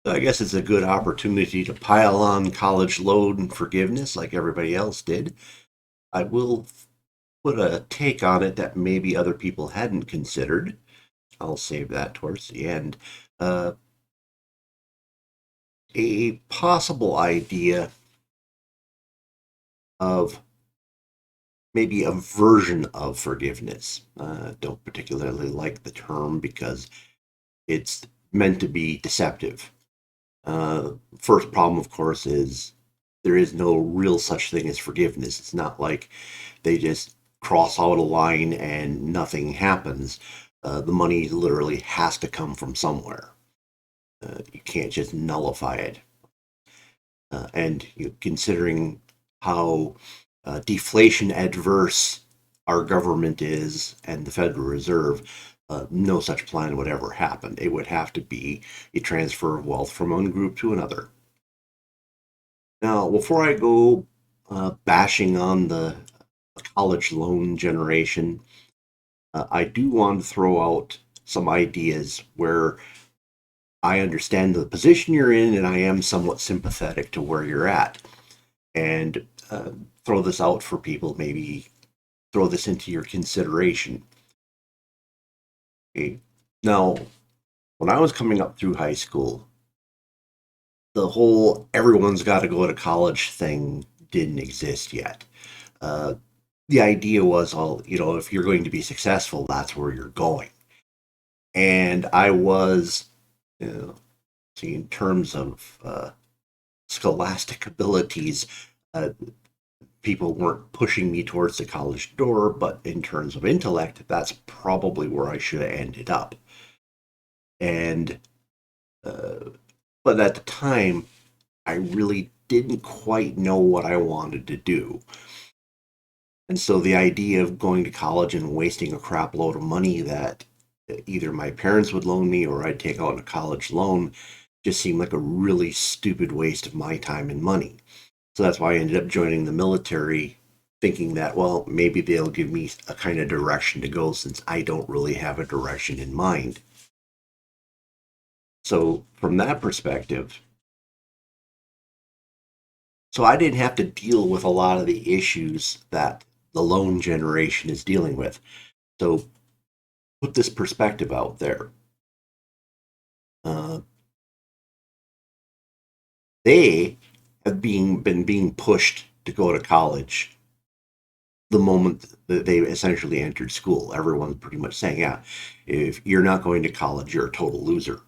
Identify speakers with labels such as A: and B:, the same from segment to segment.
A: I guess it's a good opportunity to pile on college loan forgiveness like everybody else did. I will put a take on it that maybe other people hadn't considered. I'll save that towards the end. Uh, a possible idea of maybe a version of forgiveness. Don't particularly like the term because it's meant to be deceptive. First problem, of course, is there is no real such thing as forgiveness. It's not like they just cross out a line and nothing happens. The money literally has to come from somewhere. You can't just nullify it. And considering how deflation adverse our government is and the Federal Reserve, no such plan would ever happen. It would have to be a transfer of wealth from one group to another. Now, before I go bashing on the college loan generation, I do want to throw out some ideas where I understand the position you're in and I am somewhat sympathetic to where you're at. And throw this out for people, maybe throw this into your consideration. Okay. Now, when I was coming up through high school, the whole everyone's got to go to college thing didn't exist yet. Uh, the idea was, all if you're going to be successful, that's where you're going. And I was, you know, see, in terms of scholastic abilities, uh, people weren't pushing me towards the college door, but in terms of intellect, that's probably where I should have ended up. And, uh, but at the time, I really didn't quite know what I wanted to do. And so the idea of going to college and wasting a crap load of money that either my parents would loan me or I'd take out a college loan just seemed like a really stupid waste of my time and money. So that's why I ended up joining the military, thinking that, well, maybe they'll give me a kind of direction to go since I don't really have a direction in mind. So, from that perspective, so I didn't have to deal with a lot of the issues that the loan generation is dealing with. So, put this perspective out there. Uh, they have been being pushed to go to college the moment that they essentially entered school. Everyone's pretty much saying, yeah, if you're not going to college, you're a total loser.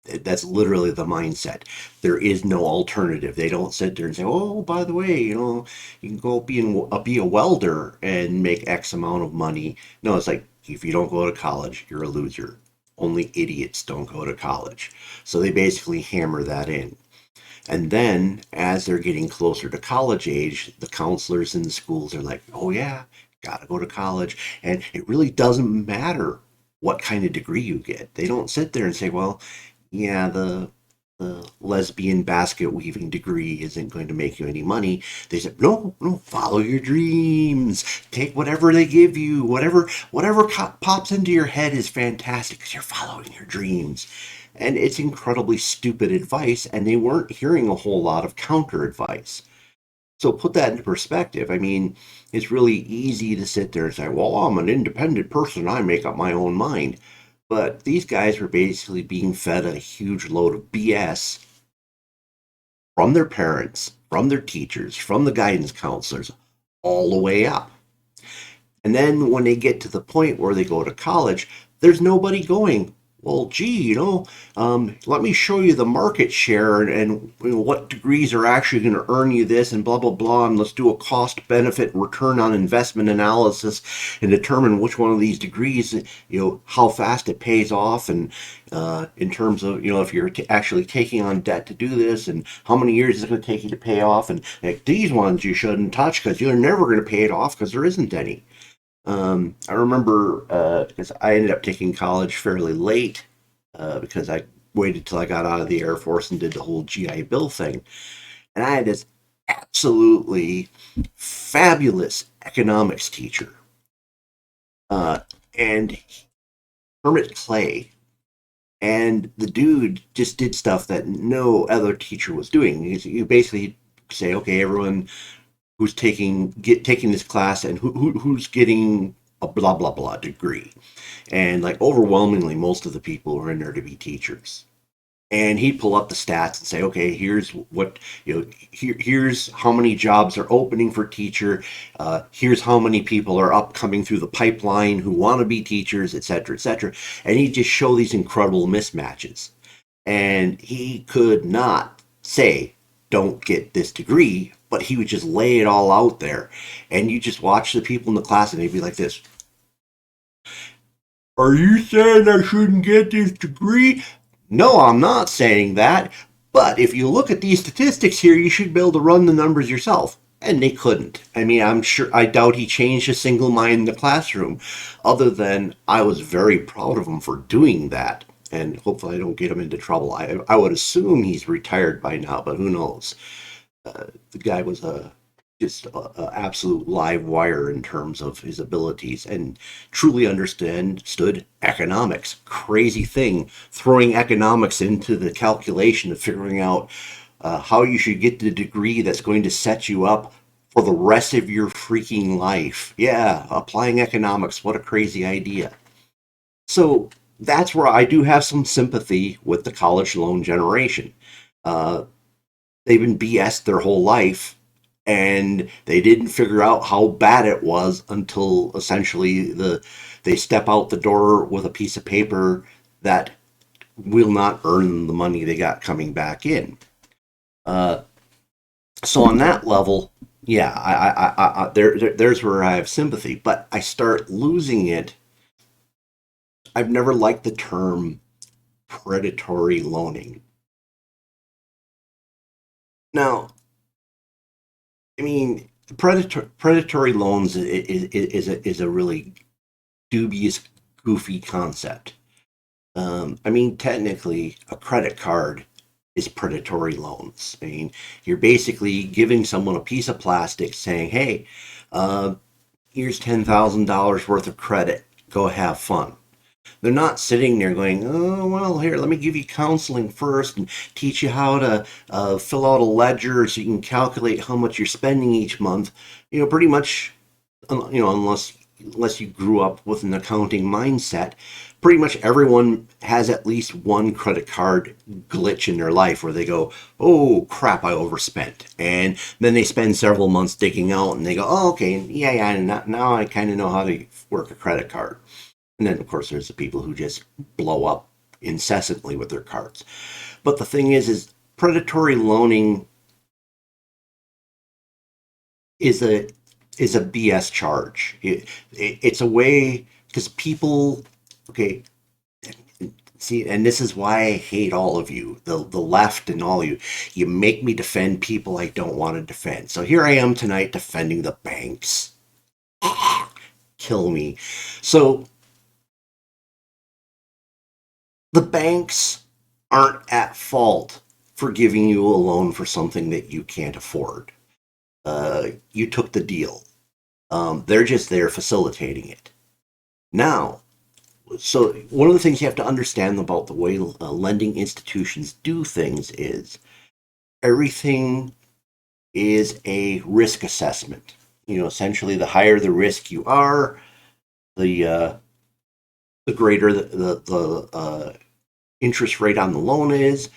A: That's literally the mindset. There is no alternative. They don't sit there and say, "Oh, by the way, you can go be a welder and make X amount of money." No, it's like if you don't go to college, you're a loser. Only idiots don't go to college. So they basically hammer that in. And then as they're getting closer to college age, the counselors in the schools are like, "Oh yeah, got to go to college." And it really doesn't matter what kind of degree you get. They don't sit there and say, "Well, yeah, the lesbian basket weaving degree isn't going to make you any money." They said, "No, no, follow your dreams. Take whatever they give you. Whatever pops into your head is fantastic because you're following your dreams." And it's incredibly stupid advice, and they weren't hearing a whole lot of counter advice. So put that into perspective. I mean, it's really easy to sit there and say, "Well, I'm an independent person. I make up my own mind." But these guys were basically being fed a huge load of BS from their parents, from their teachers, from the guidance counselors, all the way up. And then when they get to the point where they go to college, there's nobody going, "Well, gee, let me show you the market share and what degrees are actually going to earn you this and blah, blah, blah. And let's do a cost benefit return on investment analysis and determine which one of these degrees, how fast it pays off. And in terms of, if you're actually taking on debt to do this and how many years it's going to take you to pay off. And like, these ones you shouldn't touch because you're never going to pay it off because there isn't any." I remember because I ended up taking college fairly late because I waited till I got out of the Air Force and did the whole GI Bill thing. And I had this absolutely fabulous economics teacher. Uh, and Hermit Clay And the dude just did stuff that no other teacher was doing. You basically say, okay, everyone who's taking this class and who's getting a blah blah blah degree, and like overwhelmingly most of the people are in there to be teachers. And he'd pull up the stats and say, okay, here's what, here's how many jobs are opening for teacher. Here's how many people are upcoming through the pipeline who want to be teachers, et cetera, et cetera. And he'd just show these incredible mismatches. And he could not say, don't get this degree, but he would just lay it all out there. And you just watch the people in the class and they'd be like this. Are you saying I shouldn't get this degree? No, I'm not saying that. But if you look at these statistics here, you should be able to run the numbers yourself. And they couldn't. I mean, I doubt he changed a single mind in the classroom, other than I was very proud of him for doing that. And hopefully I don't get him into trouble. I would assume he's retired by now, but who knows? The guy was a absolute live wire in terms of his abilities and truly understood economics. Crazy thing, throwing economics into the calculation of figuring out how you should get the degree that's going to set you up for the rest of your freaking life. Yeah, applying economics, what a crazy idea. So that's where I do have some sympathy with the college loan generation. Uh, they've been BS their whole life, and they didn't figure out how bad it was until essentially they step out the door with a piece of paper that will not earn the money they got coming back in. Uh, so on that level, yeah, there's where I have sympathy, but I start losing it. I've never liked the term predatory loaning. Now, I mean, predatory loans is a really dubious, goofy concept. I mean, technically, a credit card is predatory loans. I mean, you're basically giving someone a piece of plastic saying, hey, uh, here's $10,000 worth of credit. Go have fun. They're not sitting there going, oh, well, here, let me give you counseling first and teach you how to fill out a ledger so you can calculate how much you're spending each month. Pretty much, unless you grew up with an accounting mindset, pretty much everyone has at least one credit card glitch in their life where they go, oh crap, I overspent. And then they spend several months digging out and they go, oh, okay, yeah, now I kind of know how to work a credit card. And then, of course, there's the people who just blow up incessantly with their cards. But the thing is predatory loaning is a BS charge. It's a way because people, okay, see, and this is why I hate all of you, the left and all of you. You make me defend people I don't want to defend. So here I am tonight defending the banks. Kill me. So the banks aren't at fault for giving you a loan for something that you can't afford. You took the deal. They're just there facilitating it. Now, so one of the things you have to understand about the way lending institutions do things is everything is a risk assessment. Essentially, the higher the risk you are, the the greater the interest rate on the loan is,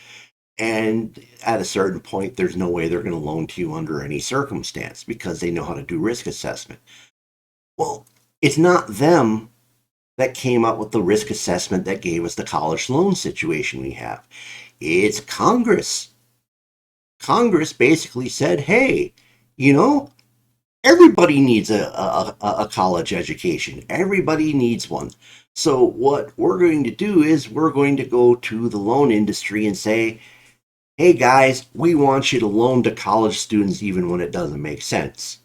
A: and at a certain point, there's no way they're going to loan to you under any circumstance because they know how to do risk assessment. Well, it's not them that came up with the risk assessment that gave us the college loan situation we have. It's Congress. Congress basically said, hey, you know, everybody needs a college education. Everybody needs one. So, what we're going to do is we're going to go to the loan industry and say, hey guys, we want you to loan to college students even when it doesn't make sense.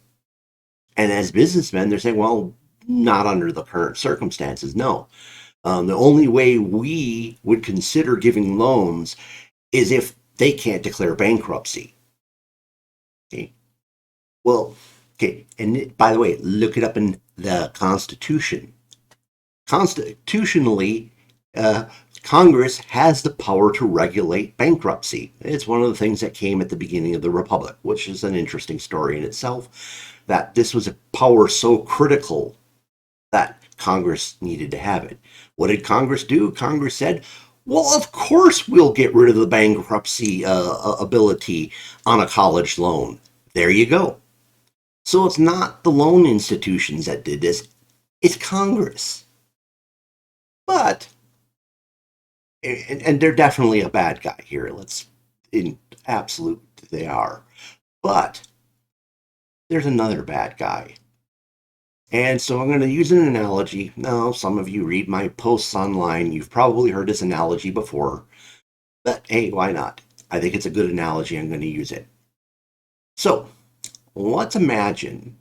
A: And as businessmen, they're saying, well, not under the current circumstances, no. The only way we would consider giving loans is if they can't declare bankruptcy. Okay. Well, okay. And by the way, look it up in the Constitution. Constitutionally, Congress has the power to regulate bankruptcy. It's one of the things that came at the beginning of the Republic, which is an interesting story in itself, that this was a power so critical that Congress needed to have it. What did Congress do? Congress said, well, of course we'll get rid of the bankruptcy ability on a college loan. There you go. So it's not the loan institutions that did this, it's Congress. But, and they're definitely a bad guy here. In absolute, they are. But there's another bad guy. And so I'm going to use an analogy. Now, some of you read my posts online. You've probably heard this analogy before. But hey, why not? I think it's a good analogy. I'm going to use it. So let's imagine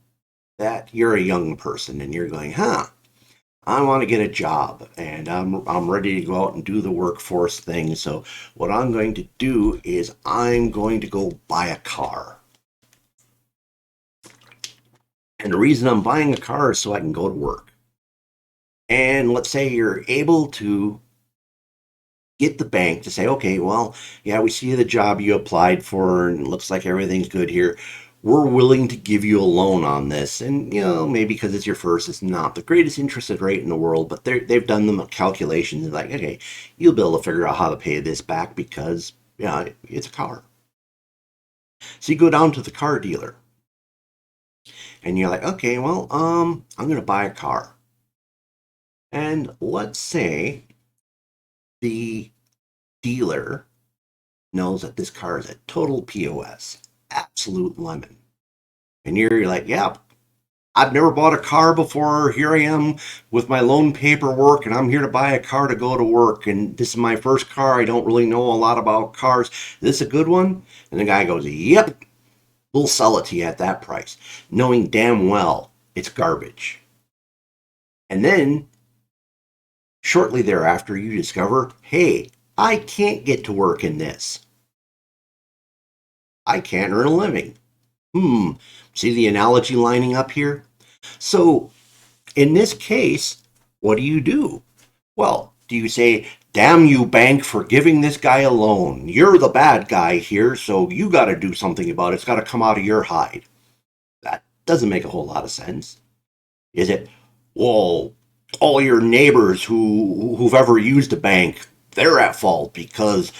A: that you're a young person and you're going, I want to get a job and I'm ready to go out and do the workforce thing. So what I'm going to do is I'm going to go buy a car. And the reason I'm buying a car is so I can go to work. And let's say you're able to get the bank to say, okay, well, yeah, we see the job you applied for and it looks like everything's good here. We're willing to give you a loan on this. And, maybe because it's your first, it's not the greatest interest rate in the world, but they've done the calculations like, okay, you'll be able to figure out how to pay this back because, it's a car. So you go down to the car dealer and you're like, okay, well, I'm going to buy a car. And let's say the dealer knows that this car is a total POS, absolute lemon. And you're like, yeah, I've never bought a car before. Here I am with my loan paperwork, and I'm here to buy a car to go to work. And this is my first car. I don't really know a lot about cars. Is this a good one? And the guy goes, yep, we'll sell it to you at that price, knowing damn well it's garbage. And then shortly thereafter, you discover, hey, I can't get to work in this. I can't earn a living. See the analogy lining up here? So in this case, what do? Well, do you say, damn you, bank, for giving this guy a loan? You're the bad guy here, so you got to do something about it. It's got to come out of your hide. That doesn't make a whole lot of sense. Is it, well, all your neighbors who've ever used a bank, they're at fault because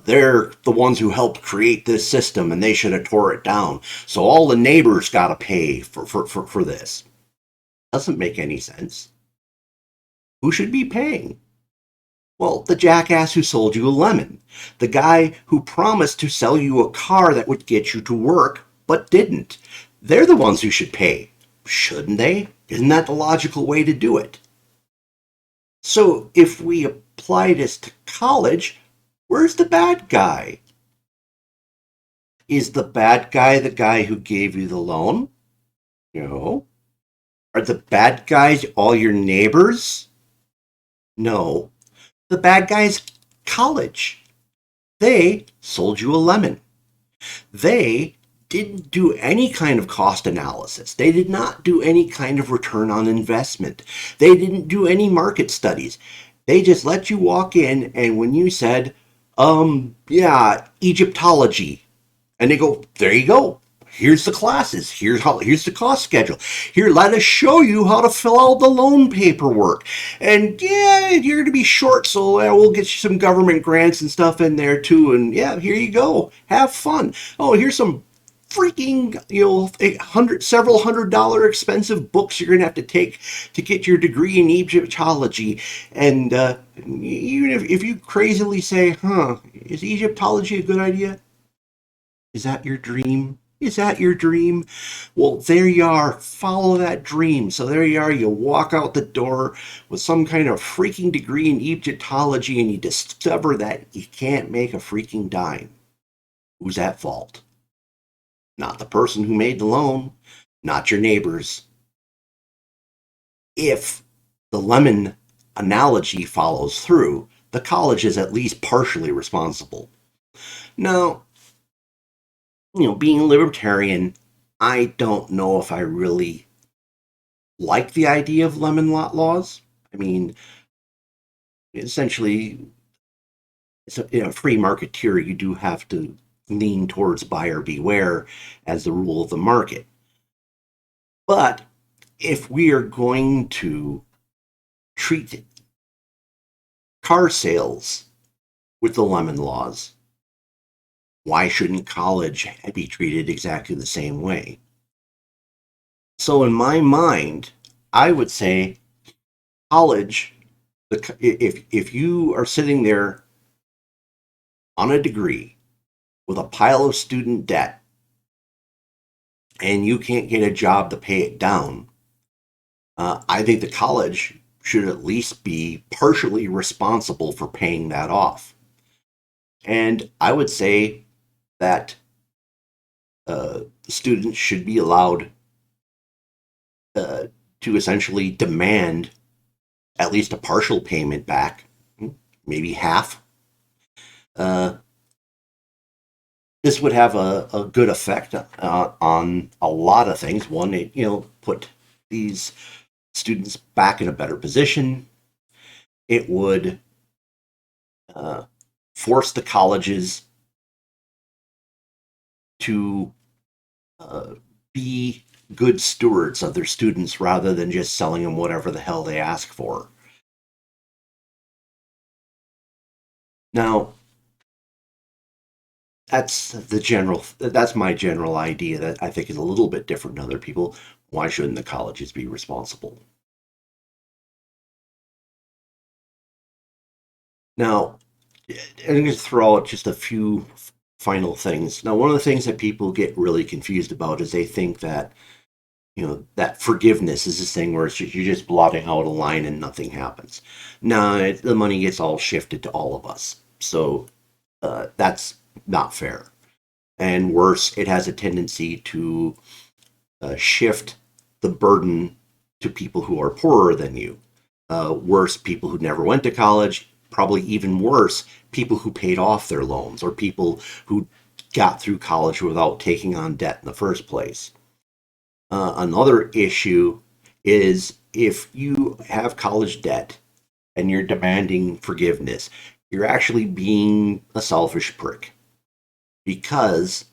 A: they're the ones who helped create this system and they should have tore it down. So all the neighbors got to pay for this. Doesn't make any sense. Who should be paying? Well, the jackass who sold you a lemon. The guy who promised to sell you a car that would get you to work, but didn't. They're the ones who should pay. Shouldn't they? Isn't that the logical way to do it? So if we apply this to college, where's the bad guy? Is the bad guy the guy who gave you the loan? No. Are the bad guys all your neighbors? No. The bad guy's college. They sold you a lemon. They didn't do any kind of cost analysis. They did not do any kind of return on investment. They didn't do any market studies. They just let you walk in, and when you said, yeah, Egyptology, and they go, there you go. Here's the classes. Here's the cost schedule. Here, let us show you how to fill out the loan paperwork. And yeah, you're going to be short, so we'll get you some government grants and stuff in there too. And yeah, here you go. Have fun. Oh, here's some freaking, several $100 expensive books you're going to have to take to get your degree in Egyptology. And even if you crazily say, is Egyptology a good idea? Is that your dream? Is that your dream? Well, there you are. Follow that dream. So there you are. You walk out the door with some kind of freaking degree in Egyptology and you discover that you can't make a freaking dime. Who's at fault? Not the person who made the loan, not your neighbors. If the lemon analogy follows through, the college is at least partially responsible. Now, being a libertarian, I don't know if I really like the idea of lemon lot laws. I mean, essentially, so in a free marketeer, you do have to lean towards buyer beware as the rule of the market. But if we are going to treat car sales with the lemon laws, why shouldn't college be treated exactly the same way? So, in my mind, I would say college, if you are sitting there on a degree with a pile of student debt and you can't get a job to pay it down, I think the college should at least be partially responsible for paying that off. And I would say that students should be allowed uh, to essentially demand at least a partial payment back, maybe half. Uh, this would have a good effect on a lot of things. One, it put these students back in a better position. It would uh, force the colleges to uh, be good stewards of their students rather than just selling them whatever the hell they ask for. Now, that's my general idea that I think is a little bit different than other people. Why shouldn't the colleges be responsible? Now, I'm going to throw out just a few final things. Now, one of the things that people get really confused about is they think that that forgiveness is this thing where you're just blotting out a line and nothing happens. No, the money gets all shifted to all of us, so that's not fair. And worse, it has a tendency to shift the burden to people who are poorer than you. Worse, people who never went to college. Probably even worse, people who paid off their loans or people who got through college without taking on debt in the first place. Another issue is if you have college debt and you're demanding forgiveness, you're actually being a selfish prick because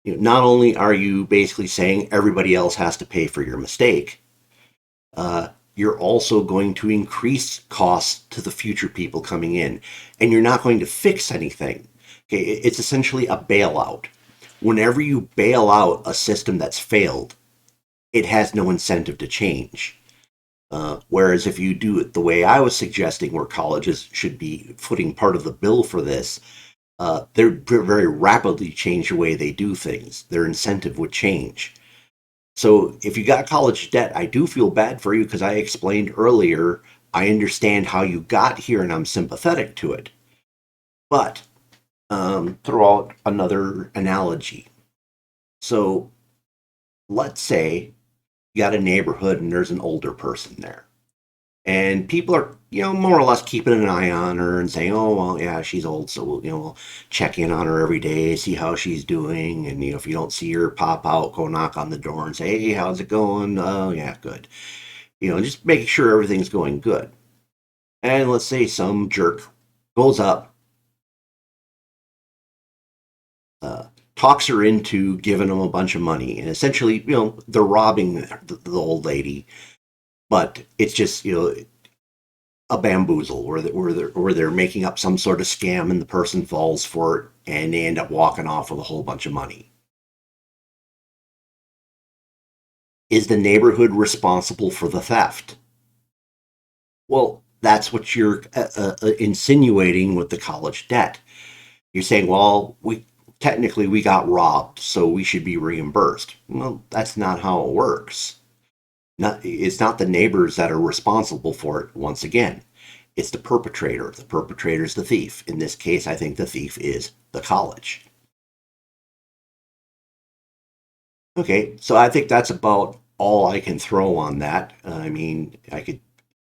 A: not only are you basically saying everybody else has to pay for your mistake, you're also going to increase costs to the future people coming in, and you're not going to fix anything. Okay, it's essentially a bailout. Whenever you bail out a system that's failed, it has no incentive to change. Whereas if you do it the way I was suggesting, where colleges should be footing part of the bill for this, they're very rapidly change the way they do things. Their incentive would change. So if you got college debt, I do feel bad for you because I explained earlier, I understand how you got here and I'm sympathetic to it. But throw out another analogy. So let's say you got a neighborhood and there's an older person there. And people are, more or less keeping an eye on her and saying, "Oh, well, yeah, she's old, so we'll check in on her every day, see how she's doing, and if you don't see her, pop out, go knock on the door and say, hey, how's it going? Oh, yeah, good. Just making sure everything's going good." And let's say some jerk goes up, uh, talks her into giving them a bunch of money, and essentially, they're robbing the old lady, but it's just, a bamboozle where they're making up some sort of scam and the person falls for it and they end up walking off with a whole bunch of money. Is the neighborhood responsible for the theft? Well, that's what you're insinuating with the college debt. You're saying, well, we got robbed, so we should be reimbursed. Well, that's not how it works. It's not the neighbors that are responsible for it. Once again, it's the perpetrator. The perpetrator is the thief. In this case, I think the thief is the college. Okay, so I think that's about all I can throw on that. I mean,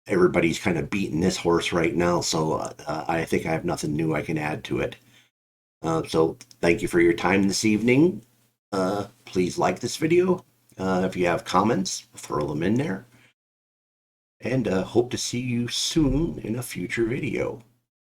A: everybody's kind of beating this horse right now, so I think I have nothing new I can add to it. So thank you for your time this evening. Please like this video. If you have comments, throw them in there. and hope to see you soon in a future video.